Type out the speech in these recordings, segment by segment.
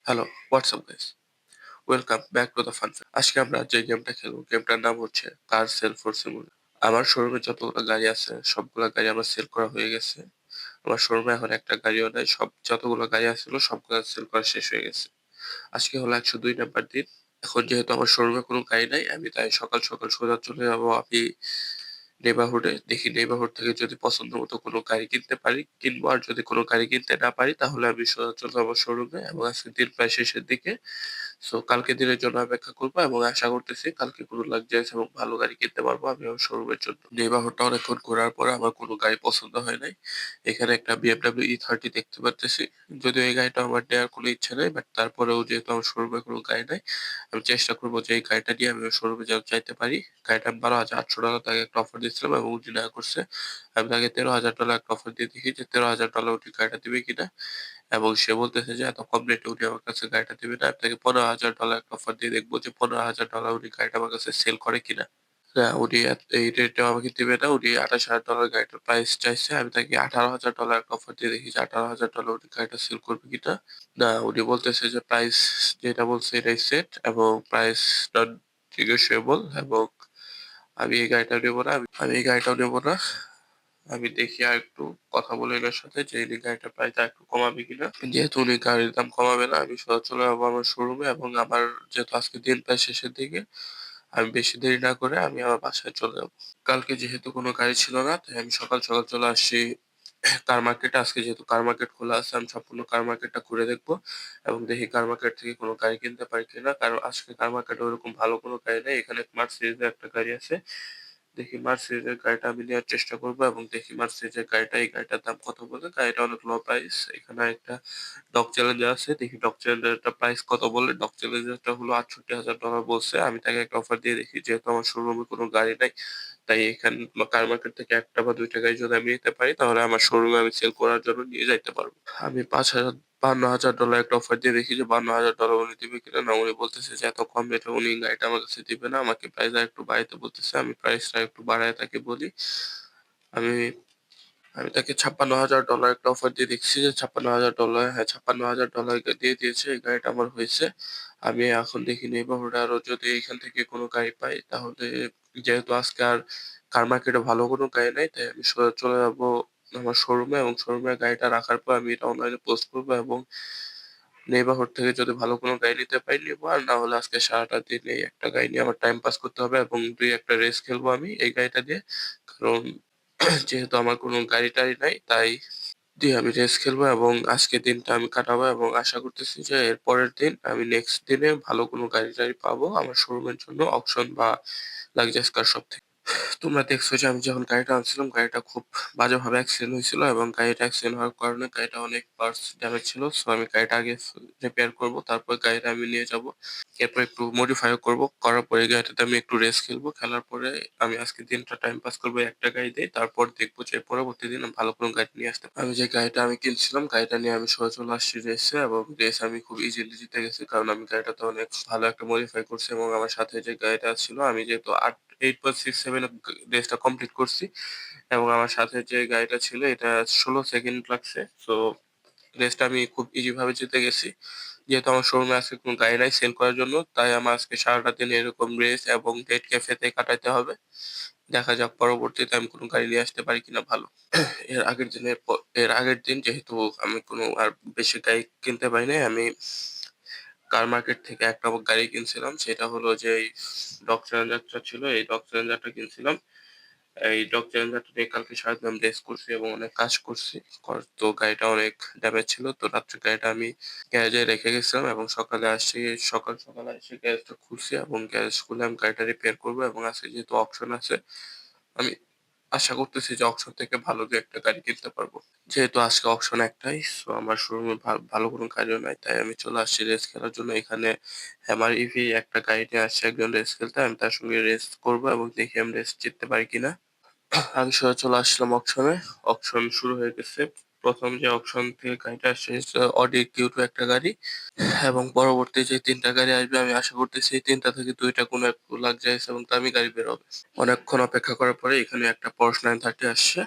Hello, WhatsApp guys? Welcome back to the fun fact. আজকে আমরা যে গেমটা খেলবো, গেমটার নাম হচ্ছে কার সেল ফর সিমুলেটর। আমার শোরুমে যতগুলো গাড়ি আছে, সবগুলা গাড়ি আমার সেল করা হয়ে গেছে। আমার শোরুমে এখন একটা গাড়িও নাই। যতগুলো গাড়ি আছিল সবগুলা সেল করা শেষ হয়ে গেছে। আজকে হলো ১০২ নাম্বার দিন। এখন যেহেতু আমার শোরুমে কোনো গাড়ি নাই, আমি তাই সকাল সকাল সোজা চলে যাবো আমি নেইবারহুডে। দেখি নেইবারহুড থেকে যদি পছন্দ মতো কোনো গাড়ি কিনতে পারি কিনবো, আর যদি কোনো গাড়ি কিনতে না পারি তাহলে আমি সোজা চলে যাবো শোরুমে। এবং আজকে দিন প্রায় শেষের দিকে। সো কালকে দিনের জন্য অপেক্ষা করবো এবং আশা করতেছি কালকে কোনো লাক্সারিয়াস এবং ভালো গাড়ি কিনতে পারবো আমি আমার শোরুমের জন্য। নেইবারহুডটা অনেকক্ষণ ঘোরার পরে আমার কোনো গাড়ি পছন্দ হয় নাই। এখানে একটা BMW E30 দেখতে পারতেছি। যদিও এই গাড়িটা আমার নেওয়ার কোনো ইচ্ছা নেই, বাট তারপরেও যেহেতু আমার শোরুমে কোনো গাড়ি নাই, আমি চেষ্টা করবো যে এই গাড়িটা নিয়ে আমি শোরুমে যেন যাইতে পারি। গাড়িটা আমি $12,800 তাকে একটা অফার দিয়েছিলাম এবং উনি না করছে। আমি তাকে $13,000 একটা অফার দিয়ে দেখি যে $13,000 উনি গাড়িটা দিবে কিনা। এবং সে বলতেছে যে এত কম রেটে উনি আমার কাছে গাড়িটা দিবে না। আমি তাকে $15,000 একটা অফার দিয়ে দেখবো যে $15,000 উনি গাড়িটা আমার কাছে সেল করে কিনা। না, উনি এই রেটে আমাকে দিবে না। উনি $28,000 গাড়িটার প্রাইস চাইছে। আমি তাকে $18,000 একটা অফার দিয়ে দেখি যে $18,000 উনি গাড়িটা সেল করবে কিনা। না, উনি বলতেছে যে প্রাইস যেটা বলছে এটাই সেট এবং প্রাইস নন নেগোশিয়েবল। এবং আমি এই গাড়িটা নেবো না। আমি এই গাড়িটাও নেবো না। আমি দেখি আরেকটু কথা বলে এনার সাথে যে ইনি গাড়িটার প্রাইস আরেকটু কমাবে কিনা। যেহেতু উনি গাড়ির দাম কমাবে না, আমি সোজা চলে যাবো আমার শোরুমে। এবং আমার যেহেতু আজকে দিন প্রায় শেষের দিকে, আমি বেশি দেরি না করে আমি আমার বাসায় চলে যাবো। কালকে যেহেতু কোনো গাড়ি ছিল না, তাই আমি সকাল সকাল চলে আসছি কার মার্কেটে। আজকে যেহেতু কার মার্কেট খোলা আছে, আমি সম্পূর্ণ কার মার্কেটটা ঘুরে দেখবো এবং দেখি কার মার্কেট থেকে কোনো গাড়ি কিনতে পারি কিনা। কারণ আজকে কার মার্কেটে ওরকম ভালো কোনো গাড়ি নেই। এখানে মার্সিডিজের একটা গাড়ি আছে। দেখি মার্সিডিজের গাড়িটা আমি নেওয়ার চেষ্টা করবো এবং দেখি মার্সিডিজের গাড়িটা, এই গাড়িটার দাম কত বলে। গাড়িটা অনেক লো প্রাইস। এখানে একটা ডগ চ্যালেঞ্জার আছে, দেখি ডগ চ্যালেঞ্জারটা প্রাইস কত বলে। ডগ চ্যালেঞ্জারটা হলো $৬৮,০০০ বলছে। আমি তাকে একটা অফার দিয়ে দেখি, যেহেতু আমার শোরুমে কোনো গাড়ি নাই, তাই এখান কার মার্কেট থেকে একটা বা দুইটা গাড়ি যদি আমি নিতে পারি তাহলে আমার শোরুমে আমি সেল করার জন্য নিয়ে যাইতে পারবো। আমি ৫,৫২,০০০ একটা অফার দিয়ে দেখি যে $৫২,০০০ উনি দিবে কিনা। না, উনি বলতেছে যে এত কম রেটে উনি গাড়িটা আমার কাছে দিবে না, আমাকে প্রাইস আর একটু বাড়াইতে বলতেছে। আমি প্রাইসটা একটু বাড়ায় তাকে বলি। আমি আমি তাকে $৫৬,০০০ একটা অফার দিয়ে দেখছি যে $৫৬,০০০, হ্যাঁ $৫৬,০০০ দিয়ে দিয়েছে। এই গাড়িটা আমার হয়েছে। আমি এখন দেখি নেইবারহুডে আরো যদি এখান থেকে কোনো গাড়ি পাই তাহলে, যেহেতু আজকে আর কার মার্কেটে ভালো কোনো গাড়ি নাই, তাই আমি সোজা চলে যাবো আমার শোরুমে এবং শোরুমে গাড়িটা রাখার পর আমি এটা অনলাইনে পোস্ট করবো এবং নেইবারহুড থেকে যদি ভালো কোনো গাড়ি নিতে পারি নিবো, আর না হলে আজকে সারাটা দিন এই একটা গাড়ি নিয়ে আমার টাইম পাস করতে হবে এবং দুই একটা রেস খেলবো আমি এই গাড়িটা দিয়ে। কারণ যেহেতু আমার কোনো গাড়ি টাড়ি নাই, তাই দিয়ে আমি রেস খেলবো এবং আজকের দিনটা আমি কাটাবো এবং আশা করতেছি যে এর পরের দিন আমি নেক্সট দিনে ভালো কোনো গাড়ি টাড়ি পাবো আমার শোরুমের জন্য, অকশন বা লাক্সারিয়াস কার শপ থেকে। তোমরা দেখছো যে আমি যখন গাড়িটা আনছিলাম, গাড়িটা খুব বাজেভাবে অ্যাক্সিডেন্ট হয়েছিল এবং গাড়িটা অ্যাক্সিডেন্ট হওয়ার কারণে গাড়িটা অনেক পার্টস ড্যামেজ ছিল। সো আমি গাড়িটা আগে রিপেয়ার করব, তারপর গাড়িটা আমি নিয়ে যাব। এরপর একটু মডিফাই করব, করার পরে এই গাড়িটাতে আমি একটু রেস খেলবো। খেলার পরে আমি আজকে দিনটা টাইম পাস করবো এই একটা গাড়ি দিয়ে। তারপর দেখবো যে পরবর্তী দিন আমি ভালো কোনো গাড়ি নিয়ে আসতে পারি। আমি যে গাড়িটা আমি কিনছিলাম, গাড়িটা নিয়ে আমি সোজা চলে আসছি রেসে এবং রেস আমি খুব ইজিলি জিতে গেছি। কারণ আমি গাড়িটাতে অনেক ভালো একটা মডিফাই করছি এবং আমার সাথে যে গাড়িটা ছিল, আমি যেহেতু 8.67 এ রেসটা কমপ্লিট করছি এবং আমার সাথে যে গাড়িটা ছিল এটা 16 সেকেন্ড লাগছে। সো রেসটা আমি খুব ইজি ভাবে জিতে গেছি। যেহেতু আমার শোরুমে আজকে কোনো গাড়ি নাই সেল করার জন্য, তাই আমার আজকে সারাটা দিন এরকম রেস এবং ডেট ক্যাফেতে কাটাইতে হবে। দেখা যাক পরবর্তীতে আমি কোনো গাড়ি নিয়ে আসতে পারি কিনা ভালো। এর আগের দিন যেহেতু আমি কোনো আর বেশি গাড়ি কিনতে পারি নাই, আমি কার মার্কেট থেকে একটা গাড়ি কিনছিলাম। সেটা হলো যে এই ডগ চ্যালেঞ্জারটা ছিল, এই ডগ চ্যালেঞ্জারটা কিনছিলাম। এই ডগ চ্যালেঞ্জারটা নিয়ে কালকে সারাদিন আমি রেস করছি এবং অনেক কাজ করছি। তো গাড়িটা অনেক ড্যামেজ ছিল। তো রাত্রে গাড়িটা আমি গ্যারেজে রেখে গেছিলাম এবং সকালে আসছি, সকাল সকাল এসে গ্যারেজটা খুলছি এবং গ্যারেজ খুলে আমি গাড়িটা রিপেয়ার করবো এবং আজকে যেহেতু অকশন আছে, আমি আশা করতেছি যে অকশন থেকে ভালো দু একটা গাড়ি কিনতে পারবো। যেহেতু আজকে অকশন একটাই, সো আমার শোরুমে ভালো কোনো গাড়িও নাই, তাই আমি চলে আসছি রেস খেলার জন্য। এখানে হ্যামার ইভি একটা গাড়ি নিয়ে আসছে একজন রেস খেলতে। আমি তার সঙ্গে রেস করবো এবং দেখি আমি রেস জিততে পারি কিনা। আমি সোজা চলে আসলাম অকশনে। অকশন শুরু হয়ে গেছে। প্রথম যে অকশন থেকে গাড়িটা আসছে অডি কিউ2 একটা গাড়ি এবং পরবর্তী যে তিনটা গাড়ি আসবে আমি আশা করতেছি এই তিনটা থেকে দুইটা কোনো একটু লাক্সারিয়াস এবং দামি গাড়ি বের হবে। অনেকক্ষণ অপেক্ষা করার পরে এখানে একটা Porsche 930 আসছে।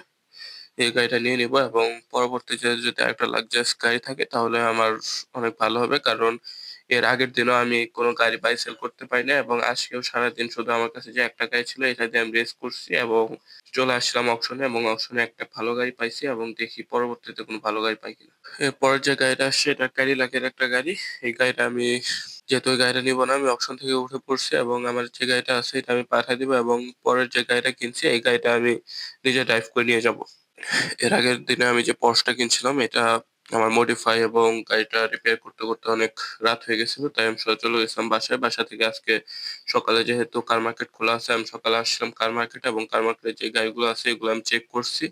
এই গাড়িটা নিয়ে নিবো এবং পরবর্তীতে যদি আরেকটা লাক্সারিয়াস গাড়ি থাকে তাহলে আমার অনেক ভালো হবে। কারণ এর আগের দিনও আমি কোন গাড়ি বাই সেল করতে পারি নাই এবং আজকেও সারাদিন শুধু আমার কাছে যে একটা গাড়ি ছিল এটা দিয়ে আমি রেস করছি এবং চলে আসছিলাম অকশনে এবং অকশনে একটা ভালো গাড়ি পাইছি এবং দেখি পরবর্তীতে কোনো ভালো গাড়ি পাই কিনা। এরপরের যে গাড়িটা আসছে এটা ক্যাডিলাকের একটা গাড়ি। এই গাড়িটা আমি যেহেতু ওই গাড়িটা নিবো না আমি অকশন থেকে উঠে পড়ছি এবং আমার যে গাড়িটা আছে এটা আমি পাঠায় দিবো এবং পরের যে গাড়িটা কিনছি এই গাড়িটা আমি নিজে ড্রাইভ করে নিয়ে যাবো। এর আগের দিনে আমি যে Porsche টা কিনছিলাম এটা আমার মডিফাই এবং গাড়িটা রিপেয়ার করতে, করতে অনেক রাত হয়ে গেছিল। তাই আমি সোজা চলে গেছিলাম বাসায়। বাসা থেকে আজকে সকালে যেহেতু কার মার্কেট খোলা আছে, আমি সকালে আসছিলাম কার মার্কেটে এবং কার মার্কেটে যে গাড়িগুলো আছে এগুলো আমি চেক করছি।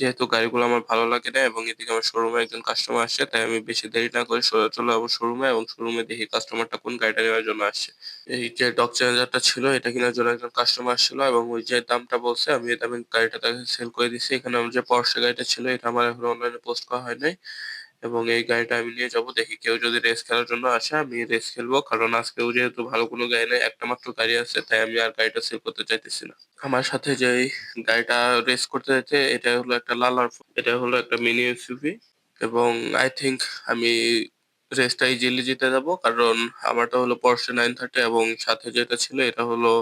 যেহেতু গাড়িগুলো আমার ভালো লাগে না এবং এদিকে আমার শোরুমে একজন কাস্টমার আসছে, তাই আমি বেশি দেরি না করে সোজা চলে যাবো শোরুমে এবং শোরুমে দেখি কাস্টমারটা কোন গাড়িটা নেওয়ার জন্য আসছে। এই যে ডগ চ্যালেঞ্জারটা ছিল এটা কেনার জন্য একজন কাস্টমার আসছিল এবং ওই যে দামটা বলছে আমি এই দামে গাড়িটা তাকে সেল করে দিছি। এখানে আমার যে Porsche গাড়িটা ছিল এটা আমার এখনো অনলাইনে পোস্ট করা হয় নাই এবং এই গাড়িটা আমি নিয়ে যাবো। দেখি কেউ যদি রেস খেলার জন্য আসে আমি রেস খেলবো। কারণ আজকেও যেহেতু ভালো কোনো গাড়ি নাই, একটা মাত্র গাড়ি আছে তাই আমি আর গাড়িটা সেল করতে চাইতেছি না। আমার সাথে যেই গাড়িটা রেস করতে যাচ্ছে এটা হলো একটা লালার এটা হলো একটা মিনি এসইউভি এবং আই থিংক আমি রেসটা ইজিলি জিতে যাবো। কারণ আমারটা হলো Porsche 930 এবং সাথে যেটা ছিল এটা হলো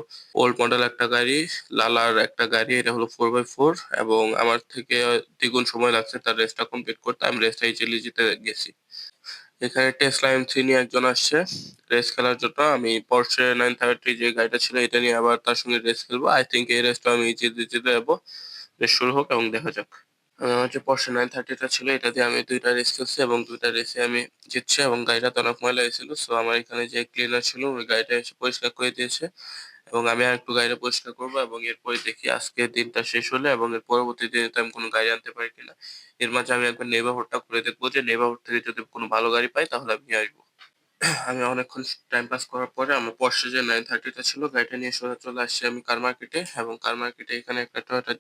ওল্ড মডেল একটা গাড়ি, লালার একটা গাড়ি। এটা হলো 4x4 এবং আমার থেকে দ্বিগুণ সময় লাগছে তার রেসটা কমপ্লিট করতে। আমি রেসটা ইজিলি জিতে গেছি। এখানে টেসলা M3 নিয়ে একজন আসছে রেস খেলার জন্য। আমি Porsche 930 যে গাড়িটা ছিল এটা নিয়ে আবার তার সঙ্গে রেস খেলবো। আই থিংক এই রেসটা আমি জিতে জিতে যাবো। রেস শুরু হোক এবং দেখা যাক। আমার যে Porsche 930 টা ছিল এটা দিয়ে আমি ২ টা রেস খেলছি এবং ২ টা রেসে আমি জিতছি এবং গাড়িটাতে অনেক ময়লা হয়েছিল। সো আমার এখানে যে ক্লিনার ছিল ওই গাড়িটা এসে পরিষ্কার করে দিয়েছে এবং আমি আরেকটু গাড়িটা পরিষ্কার করবো এবং এরপরে দেখি আজকের দিনটা শেষ হলে এবং এর পরবর্তী দিনে আমি কোনো গাড়ি আনতে পারি কিনা। এর মাঝে আমি একবার নেইবারহুডটা ঘুরে দেখবো যে নেইবারহুড থেকে যদি কোনো ভালো গাড়ি পাই তাহলে আমি নিয়ে আসবো। আমি অনেকক্ষণ টাইম পাস করার পরে আমার Porsche যে 930 টা ছিল গাড়িটা নিয়ে সোজা চলে আসছি আমি কার মার্কেটে এবং কার মার্কেটে এখানে একটা Toyota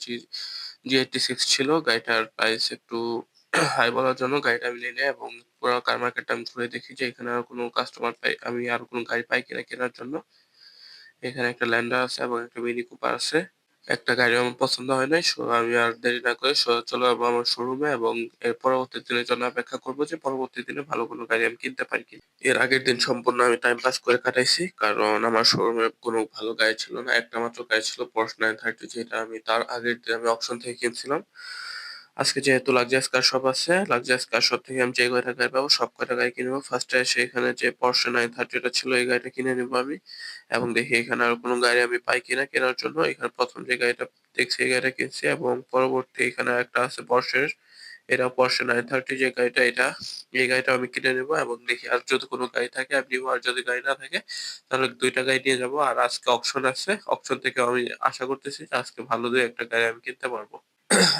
G86 ছিল। গাড়িটার প্রাইস একটু হাই বলার জন্য গাড়িটা আমি নিয়ে নেই এবং পুরো কার মার্কেটটা আমি ঘুরে দেখি যে এখানে আর কোনো কাস্টমার পাই আমি আর কোনো গাড়ি পাই কিনা কেনার জন্য। এখানে একটা ল্যান্ডার আছে এবং একটা মিনি কুপার আছে। একটা গাড়ি আমার পছন্দ হয় নাই। সো আমি আর দেরি না করে সোজা চলে যাবো আমার শোরুমে এবং এর পরবর্তী দিনের জন্য অপেক্ষা করবো যে পরবর্তী দিনে ভালো কোনো গাড়ি আমি কিনতে পারি কিনা। এর আগের দিন সম্পূর্ণ আমি টাইম পাস করে কাটাইছি। কারণ আমার শোরুমে কোনো ভালো গাড়ি ছিল না। একটা মাত্র গাড়ি ছিল Porsche 930 যেটা আমি তার আগের দিন আমি অকশন থেকে কিনছিলাম। আজকে যেহেতু লাক্সারিয়াস কার শপ আছে, লাক্সারিয়াস কার শপ থেকে আমি যে কয়টা গাড়ি পাবো সব কয়টা গাড়ি কিনবো। ফার্স্টে এসে এখানে যে Porsche 930 টা ছিল এই গাড়িটা কিনে নিবো আমি এবং দেখি এখানে আর কোনো গাড়ি আমি পাই কিনা কেনার জন্য। এখানে ১ম যে গাড়িটা দেখছি এই গাড়িটা কিনছি এবং পরবর্তী এখানে একটা আছে Porsche এর। এটাও Porsche 930 যে গাড়িটা এই গাড়িটাও আমি কিনে নিবো এবং দেখি আর যদি কোনো গাড়ি থাকে আমি নিবো। আর যদি গাড়ি না থাকে তাহলে ২ টা গাড়ি নিয়ে যাবো। আর আজকে অকশন আছে। অকশন থেকে আমি আশা করতেছি যে আজকে ভালো ২-১ টা গাড়ি আমি কিনতে পারবো।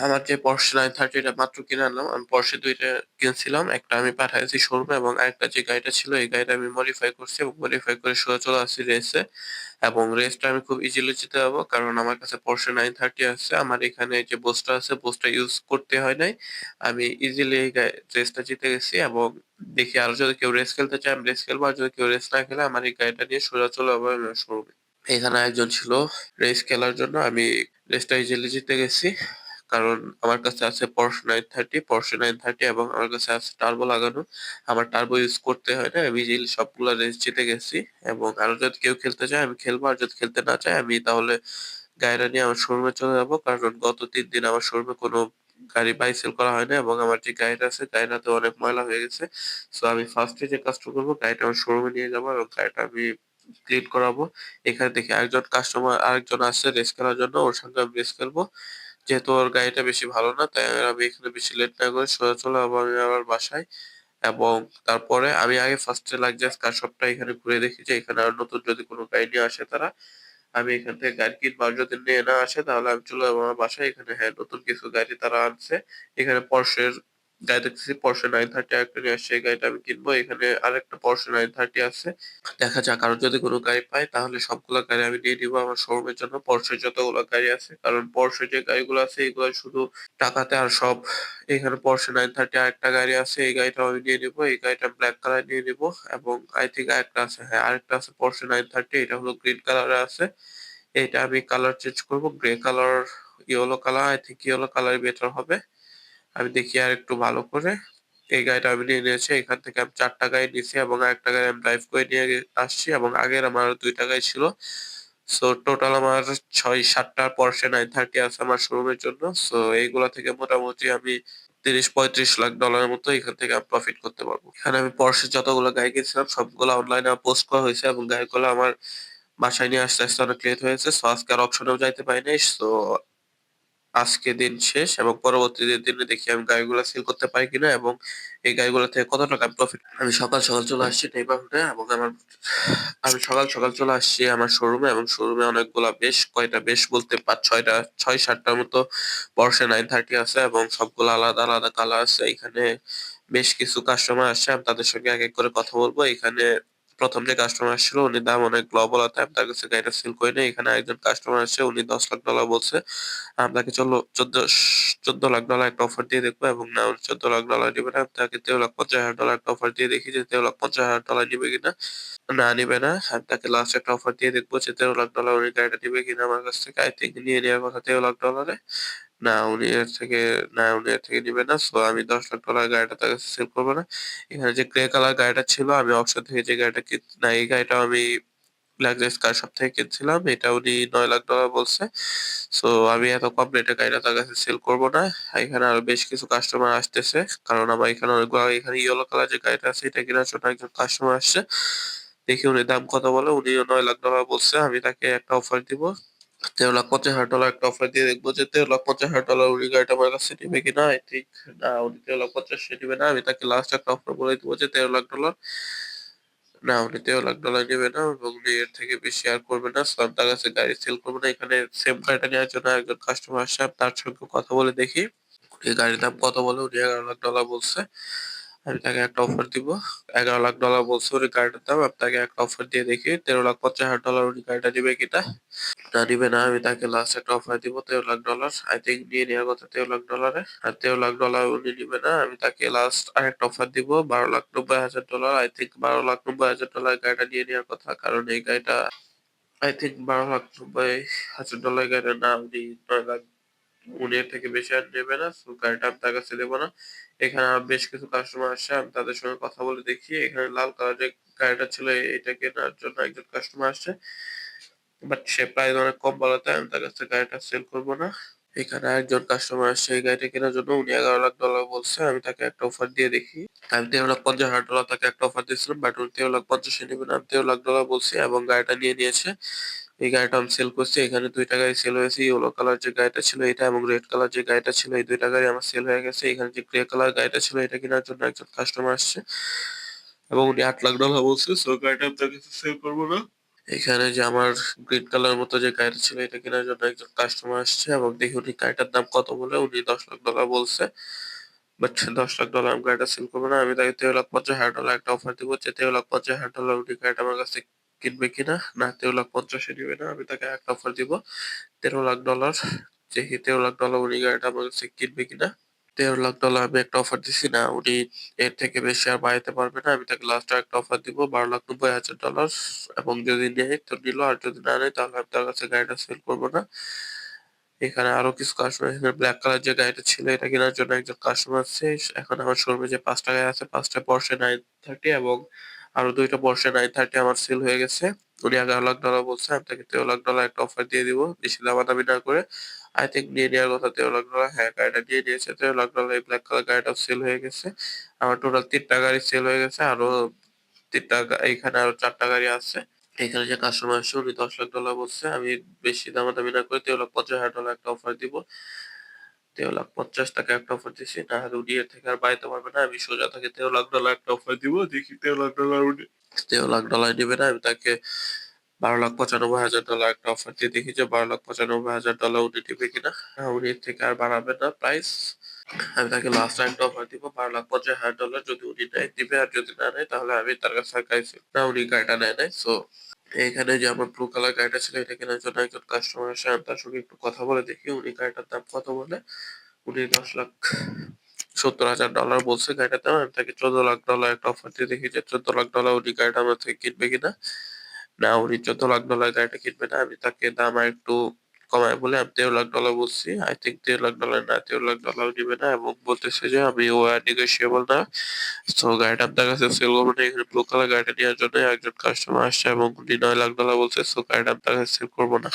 আমার যে Porsche 930 টা মাত্র কিনে আনলাম। আমি Porsche ২ টা কিনছিলাম। একটা আমি পাঠাইছি শোরুমে এবং আরেকটা যে গাড়িটা ছিল এই গাড়িটা আমি মডিফাই করছি এবং মডিফাই করে সোজা চলে আসছি রেসে এবং রেসটা আমি খুব ইজিলি জিতে যাবো। কারণ আমার কাছে Porsche 930 আছে। আমার এখানে যে বুস্টটা আছে বুস্টটা ইউজ করতে হয় নাই। আমি ইজিলি এই রেসটা জিতে গেছি এবং দেখি আরো যদি কেউ রেস খেলতে চায় আমি রেস খেলবো। আর যদি কেউ রেস না খেলে আমার এই গাড়িটা নিয়ে সোজা চলে যাবো আমার শোরুমে। এখানে একজন ছিল রেস খেলার জন্য। আমি রেসটা ইজিলি জিতে গেছি। কারণ আমার কাছে আছে Porsche 930 এবং আমার কাছে আছে টার্বো লাগানো। আমার টার্বো ইউজ করতে হয় না। আমি ইজিলি সবগুলা রেস জিতে গেছি এবং আরো যদি কেউ খেলতে চায় আমি খেলবো। আর যদি খেলতে না চায় আমি তাহলে গাড়িটা নিয়ে আমার শোরুমে চলে যাবো। কারণ গত ৩ দিন আমার শোরুমে কোনো গাড়ি বাই সেল করা হয় না এবং আমার যে গাড়িটা আছে গাড়িটাতে অনেক ময়লা হয়ে গেছে। সো আমি ফার্স্টে যে কাজটা করবো গাড়িটা আমার শোরুমে নিয়ে যাবো এবং গাড়িটা আমি ক্লিন করাবো। এখানে দেখি আরেকজন আসছে রেস খেলার জন্য। ওর সঙ্গে আমি রেস খেলবো। যেহেতু ওর গাড়িটা বেশি ভালো না তাই আমি এখানে বেশি লেট না করে সোজা চলে যাবো আমি আমার বাসায় এবং তারপরে আমি আগে ফার্স্টে লাক্সারিয়াস কার শপটা এখানে ঘুরে দেখি যে এখানে আর নতুন যদি কোনো গাড়ি নিয়ে আসে তারা আমি এখান থেকে গাড়ি কিনবো। আর যদি নিয়ে না আসে তাহলে আমি চলে যাবো আমার বাসায়। এখানে হ্যাঁ নতুন কিছু গাড়ি তারা আনছে। এখানে Porsche এর গাড়ি দেখতেছি Porsche 930 আরেকটা নিয়ে আসছে এই গাড়িটা আমি কিনবো। এখানে আরেকটা Porsche 930 আছে। দেখা যাক আরো যদি কোনো গাড়ি পাই তাহলে সবগুলা গাড়ি আমি নিয়ে নিবো আমার শোরুমের জন্য। Porsche যতগুলো গাড়ি আছে কারণ Porsche যে গাড়িগুলো আছে এগুলো শুধু টাকাতে আর সব। এখানে Porsche 930 আরেকটা গাড়ি আছে এই গাড়িটাও আমি নিয়ে নিবো। এই গাড়িটা ব্ল্যাক কালার নিয়ে নিবো এবং আই থিংক আরেকটা আছে হ্যাঁ আরেকটা আছে Porsche 930 এটা হলো গ্রিন কালারে আছে। এটা আমি কালার চেঞ্জ করবো grey colour yellow colour I think yellow colour better হবে। আমি দেখি আরেকটু ভালো করে। এই গাড়িটা আমি নিয়ে নিয়েছি। এখান থেকে আমি ৪ টা গাড়ি নিছি এবং আরেকটা গাড়ি আমি ড্রাইভ করে নিয়ে আসছি এবং আগের আমার ২ টা গাড়ি ছিল। সো টোটাল আমার ৬-৭ টা Porsche 930 আছে আমার শোরুমের জন্য। সো এইগুলা থেকে মোটামুটি আমি ৩০-৩৫ লাখ ডলারের মতো এখান থেকে আমি প্রফিট করতে পারবো। এখানে আমি Porsche যতগুলো গাড়ি কিনছিলাম সবগুলা অনলাইনে পোস্ট করা হইছে এবং গাড়িগুলো আমার বাসায় নিয়ে আসতে অনেক লেট হয়েছে। সো আজকে আর অকশনেও যাইতে পারি নাই। সো আজকে দিন শেষ এবং পরবর্তী দিনে দেখি আমি গাড়িগুলা সেল করতে পারি কিনা এবং এই গাড়িগুলা থেকে কত টাকা আমি প্রফিট। আমি সকাল চলে আসছি নেইবারহুডে এবং আমি সকাল চলে আসছি আমার শোরুমে এবং শোরুমে অনেকগুলা বেশ কয়টা বেশ বলতে ৫-৬ টা ৬-৭ টার মতো Porsche 930 আছে এবং সবগুলো আলাদা কালার আছে। এখানে বেশ কিছু কাস্টমার আসছে। আমি তাদের সঙ্গে এক করে কথা বলবো। এখানে ১ম যে কাস্টমার আসছিল উনি দাম অনেক লো বলাতে আমি তার কাছে গাড়িটা সেল করি নাই। এখানে আরেকজন কাস্টমার আসছে উনি $১০ লাখ বলছে। আপনাকে 14 লাখ ডলার একটা অফার দিয়ে দেখবো এবং না উনি $14 লাখ নিবে না। আমি তাকে $13,50,000 একটা অফার দিয়ে দেখি যে $13,50,000 নিবে কিনা। না নিবে না। আমি তাকে লাস্ট একটা অফার দিয়ে দেখবো যে $13 লাখ উনি গাড়িটা নিবে কিনা আমার কাছ থেকে। আই থিংক নিয়ে নেওয়ার কথা $13 লাখ। না উনি এর থেকে উনি এর থেকে নিবে না। সো আমি $10 লাখ গাড়িটা তার কাছে সেল করব না। এখানে যে গ্রে কালার গাড়িটা ছিল আমি অকশন থেকে যে গাড়িটা না এই গাড়িটাও আমি লাক্সারিয়াস কার শপ থেকে কিনছিলাম। এটা উনি $9 লাখ বলছে। সো আমি এত কম রেটে গাড়িটা তার কাছে সেল করব না। এখানে আরো বেশ কিছু কাস্টমার আসতেছে। কারণ আমার এখানে অনেকগুলো এখানে ইয়েলো কালার যে গাড়িটা আছে এটা কেনার জন্য একজন কাস্টমার আসছে। দেখি উনি দাম কত বলে। উনিও $9 লাখ বলছে। আমি তাকে একটা অফার দিব। $13,50,000 একটা অফার দিয়ে দেখবো যে $13,50,000 উনি গাড়িটা আমার কাছে নিবে কিনা। আই থিংক না উনি 13,50,000 নিবে না। আমি তাকে লাস্ট একটা অফার বলে দিব যে $13 লাখ। না উনি $13 লাখ নিবে না এবং উনি এর থেকে বেশি আর করবে না। সো আমি তার কাছে গাড়ি সেল করবো না। এখানে সেম গাড়িটা নেওয়ার জন্য একজন কাস্টমার আসছে। আমি তার সঙ্গে কথা বলে দেখি উনি গাড়ির দাম কত বলে। উনি $11 লাখ বলছে। আমি তাকে একটা অফার দিব। $11 লাখ বলছে উনি গাড়িটার দাম। আমি তাকে একটা অফার দিয়ে দেখি $13,50,000 উনি গাড়িটা নিবে কিনা। না নিবে না। আমি তাকে লাস্ট একটা অফার দিব $13 লাখ। আই থিংক নিয়ে নেওয়ার কথা $13 লাখ আর $13 লাখ উনি নিবে না। আমি তাকে লাস্ট আরেকটা অফার দিব $12,90,000। আই থিংক $12,90,000 গাড়িটা নিয়ে নেওয়ার কথা। কারণ এই গাড়িটা আই থিংক $12,90,000 গাড়িটা না উনি 9 লাখ উনি এর থেকে বেশি আর নেবে না। সো গাড়িটা আমি তার কাছে দেবো না। এখানে আর বেশ কিছু কাস্টমার আসছে। আমি তাদের সঙ্গে কথা বলে দেখি। এখানে লাল কালার যে গাড়িটা ছিল এটা কেনার জন্য একজন কাস্টমার আসছে। বাট সে প্রাইস অনেক কম বলাতে আমি তার কাছ থেকে গাড়িটা সেল করব না। এখানে আরেকজন কাস্টমার আসছে এই গাড়িটা কেনার জন্য। উনি $11 লাখ বলছে। আমি তাকে একটা অফার দিয়ে দেখি। আমি $13,50,000 তাকে একটা অফার দিয়েছিলাম। বাট উনি 13,50,000 নিবে না। আমি $13 লাখ বলছি এবং গাড়িটা নিয়ে নিয়েছে। এই গাড়িটা আমি সেল করছি। এখানে ২ টা গাড়ি সেল হয়েছে। ইয়েলো কালার যে গাড়িটা ছিল এটা এবং রেড কালার যে গাড়িটা ছিল এই ২ টা গাড়ি আমার সেল হয়ে গেছে। এখানে যে গ্রে কালার গাড়িটা ছিল এটা কেনার জন্য একজন কাস্টমার আসছে এবং উনি $8 লাখ বলছে। সো গাড়িটা আমি তার কাছে সেল করব না। এখানে যে আমার গ্রিন কালার মতো যে গাড়িটা ছিল এটা কেনার জন্য একজন কাস্টমার আসছে এবং দেখি উনি গাড়িটার দাম কত বলে। উনি $10 লাখ বলছে। বাট $10 লাখ আমি গাড়িটা সেল করবো না। আমি তাকে $13,50,000 একটা অফার দিব যে $13,50,000 উনি গাড়িটা আমার কাছে কিনবে কিনা। না 13,50,000 নিবে না। আমি তাকে একটা অফার দিব $13 লাখ। দেখি $13 লাখ উনি গাড়িটা আমার কাছে কিনবে কিনা। $13 লাখ আমি একটা অফার দিছি না উনি এর থেকে বেশি আর বাড়াইতে পারবে না। আমি তাকে লাস্ট একটা অফার দিব $12,90,000 এবং যদি নেয় তো নিল আর যদি না নেয় তাহলে আমি তার কাছে গাড়িটা সেল করবো না। এখানে আরো কিছু কাস্টমার এখানে ব্ল্যাক কালার যে গাড়িটা ছিল এটা কেনার জন্য একজন কাস্টমার আছে। এখন আমার শোরুমে যে ৫ টা গাড়ি আছে ৫ টা Porsche 930 এবং আরো ২ টা Porsche 930 আমার সেল হয়ে গেছে। উনি $11 লাখ বলছে। আমি তাকে $13 লাখ একটা অফার দিয়ে দিব। বেশি দামাদামি না করে। আই থিংক নিয়ে নেওয়ার কথা $13 লাখ। হ্যাঁ, গাড়িটা নিয়ে নিয়েছে। $13 লাখ এই ব্ল্যাক কালার গাড়িটাও সেল হয়ে গেছে। আমার টোটাল ৩ টা গাড়ি সেল হয়ে গেছে। আরো ৩ টা এইখানে আরো ৪ টা গাড়ি আছে। এখানে যে কাস্টমার আসছে উনি $10 লাখ বলছে। আমি বেশি দামাদামি না করে $13,50,000 একটা অফার দিব। 13,50,000 টাকা একটা অফার দিছি। না হলে উনি এর থেকে আর বাড়াইতে পারবে না। আমি সোজা তাকে $13 লাখ একটা অফার দিব। দেখি $13 লাখ উনি $13 লাখ নিবে না। আমি তাকে $12,95,000 একটা অফার দিয়ে দেখি যে $12,95,000 উনি নিবে কিনা। উনি এর থেকে আর বাড়াবে না প্রাইস। আমি তাকে লাস্ট একটা অফার দিব $12,50,000 যদি উনি নেয় দিবে আর যদি না নেয় তাহলে আমি তার কাছে আর গাড়ি না উনি গাড়িটা নেয় নাই। সো এখানে যে আমার ব্লু কালার গাড়িটা ছিল এটা কেনার জন্য একজন কাস্টমার আসে। আমি তার সঙ্গে একটু কথা বলে দেখি উনি গাড়িটার দাম কত বলে। উনি $10,70,000 বলছে গাড়িটার দাম। আমি তাকে $14 লাখ একটা অফার দিয়ে দেখি যে $14 লাখ উনি গাড়িটা আমার থেকে কিনবে কিনা। না উনি $14 লাখ গাড়িটা কিনবে না। আমি তাকে দাম আর একটু কমায় বলে আমি $1.5 লাখ বলছি। I think $1.5 লাখ না, $1.5 লাখ দিবে না এবং বলতেছে যে আমি negotiable না। সো গাড়িটা আপনার কাছে সেল করবো না। এখানে ব্লু কালার গাড়িটা নেওয়ার জন্য একজন কাস্টমার আসছে এবং উনি $9 লাখ বলছে। সো গাড়িটা আপনার কাছে সেল করবো না।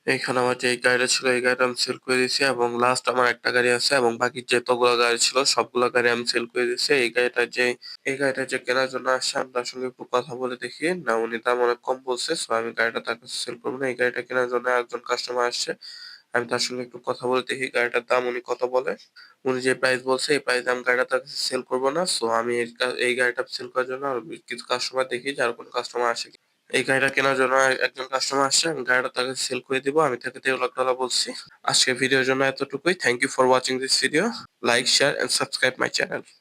এইখানে আমার যে গাড়িটা ছিল এই গাড়িটা আমি সেল করে দিয়েছি এবং লাস্ট আমার একটা গাড়ি আছে এবং বাকি যতগুলো গাড়ি ছিল সবগুলো গাড়ি আমি সেল করে দিয়েছি। এই গাড়িটা যে কেনার জন্য আসছে আমি তার সঙ্গে একটু কথা বলে দেখি। না, উনি দাম অনেক কম বলছে। সো আমি গাড়িটা তার কাছে সেল করবো না। এই গাড়িটা কেনার জন্য একজন কাস্টমার আসছে। আমি তার সঙ্গে একটু কথা বলে দেখি গাড়িটার দাম উনি কত বলে। উনি যে প্রাইস বলছে এই প্রাইসে আমি গাড়িটা তার কাছে সেল করবো না। সো আমি এই গাড়িটা সেল করার জন্য আরো কিছু কাস্টমার দেখি যে আর কোনো কাস্টমার আসে কি। এই গাড়িটা কেনার জন্য একজন কাস্টমার আসছে। আমি গাড়িটা তাকে সেল করে দিব। আমি তাকে $1.5 লাখ বলছি। আজকের ভিডিওর জন্য এতটুকুই। Thank you for watching this video. Like, share and subscribe my channel.